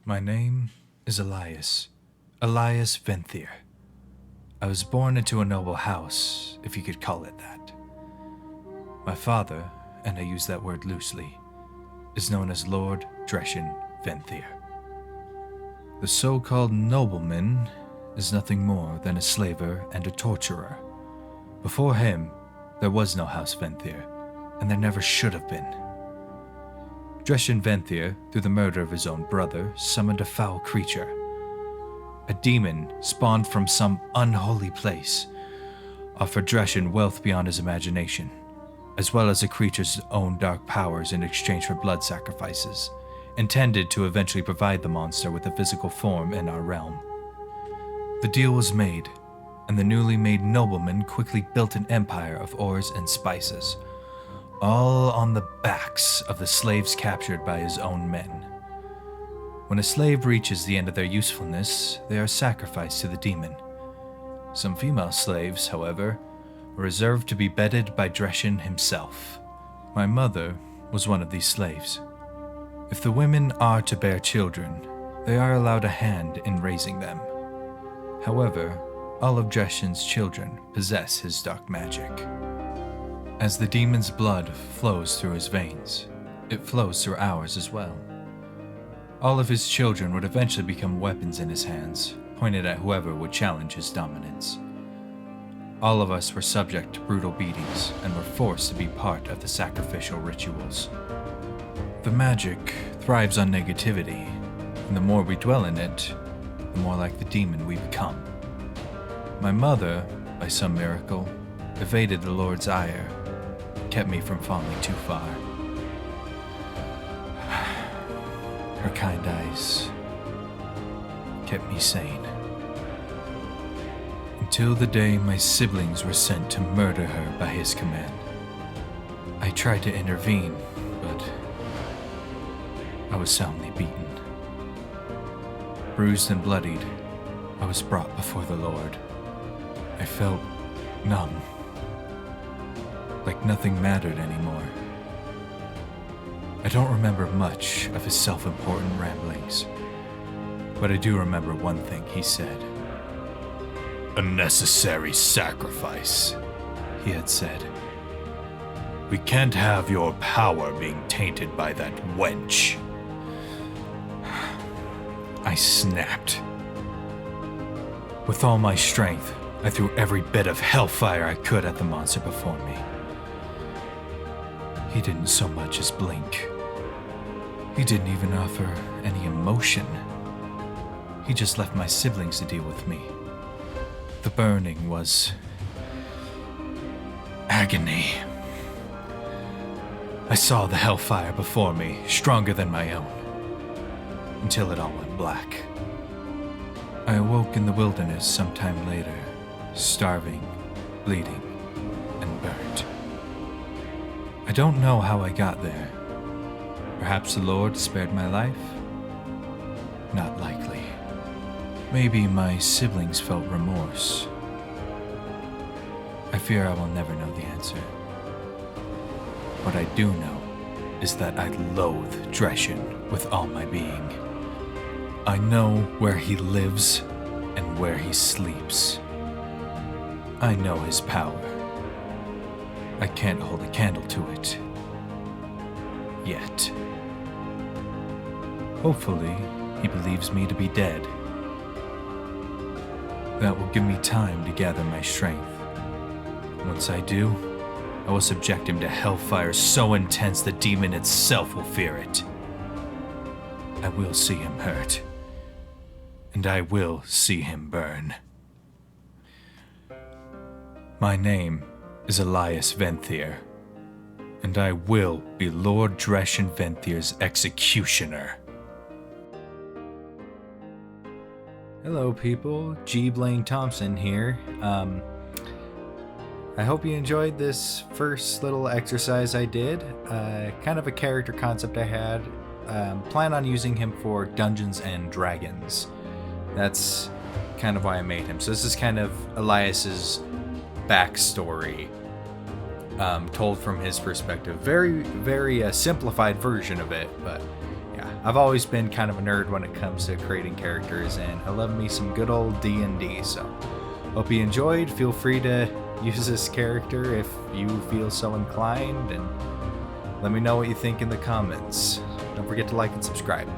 My name is Elias. Elias Venthyr. I was born into a noble house, if you could call it that. My father, and I use that word loosely, is known as Lord Dreshen Venthyr. The so-called nobleman is nothing more than a slaver and a torturer. Before him, there was no House Venthyr, and there never should have been. Dreshen Venthyr, through the murder of his own brother, summoned a foul creature. A demon spawned from some unholy place, offered Dreshen wealth beyond his imagination, as well as the creature's own dark powers in exchange for blood sacrifices, intended to eventually provide the monster with a physical form in our realm. The deal was made, and the newly made nobleman quickly built an empire of ores and spices, all on the backs of the slaves captured by his own men. When a slave reaches the end of their usefulness, they are sacrificed to the demon. Some female slaves, however, were reserved to be bedded by Dreshen himself. My mother was one of these slaves. If the women are to bear children, they are allowed a hand in raising them. However, all of Dreshen's children possess his dark magic. As the demon's blood flows through his veins, it flows through ours as well. All of his children would eventually become weapons in his hands, pointed at whoever would challenge his dominance. All of us were subject to brutal beatings and were forced to be part of the sacrificial rituals. The magic thrives on negativity, and the more we dwell in it, the more like the demon we become. My mother, by some miracle, evaded the Lord's ire, kept me from falling too far. Her kind eyes kept me sane. Until the day my siblings were sent to murder her by his command. I tried to intervene, but I was soundly beaten. Bruised and bloodied, I was brought before the Lord. I felt numb, like nothing mattered anymore. I don't remember much of his self-important ramblings, but I do remember one thing he said. "A necessary sacrifice," he had said. "We can't have your power being tainted by that wench." I snapped. With all my strength, I threw every bit of hellfire I could at the monster before me. He didn't so much as blink. He didn't even offer any emotion. He just left my siblings to deal with me. The burning was agony. I saw the hellfire before me, stronger than my own, until it all went black. I awoke in the wilderness sometime later, starving, bleeding, and burnt. I don't know how I got there. Perhaps the Lord spared my life? Not likely. Maybe my siblings felt remorse. I fear I will never know the answer. What I do know is that I loathe Dreshen with all my being. I know where he lives and where he sleeps. I know his power. I can't hold a candle to it. Yet. Hopefully, he believes me to be dead. That will give me time to gather my strength. Once I do, I will subject him to hellfire so intense the demon itself will fear it. I will see him hurt. And I will see him burn. My name is Elias Venthyr, and I will be Lord Dreshen Venthyr's executioner. Hello people, G. Blaine Thompson here. I hope you enjoyed this first little exercise I did. Kind of a character concept I had. Plan on using him for Dungeons and Dragons. That's kind of why I made him. So this is kind of Elias's backstory, told from his perspective. Very, very simplified version of it, but yeah. I've always been kind of a nerd when it comes to creating characters, and I love me some good old D&D, so hope you enjoyed. Feel free to use this character if you feel so inclined, and let me know what you think in the comments. Don't forget to like and subscribe.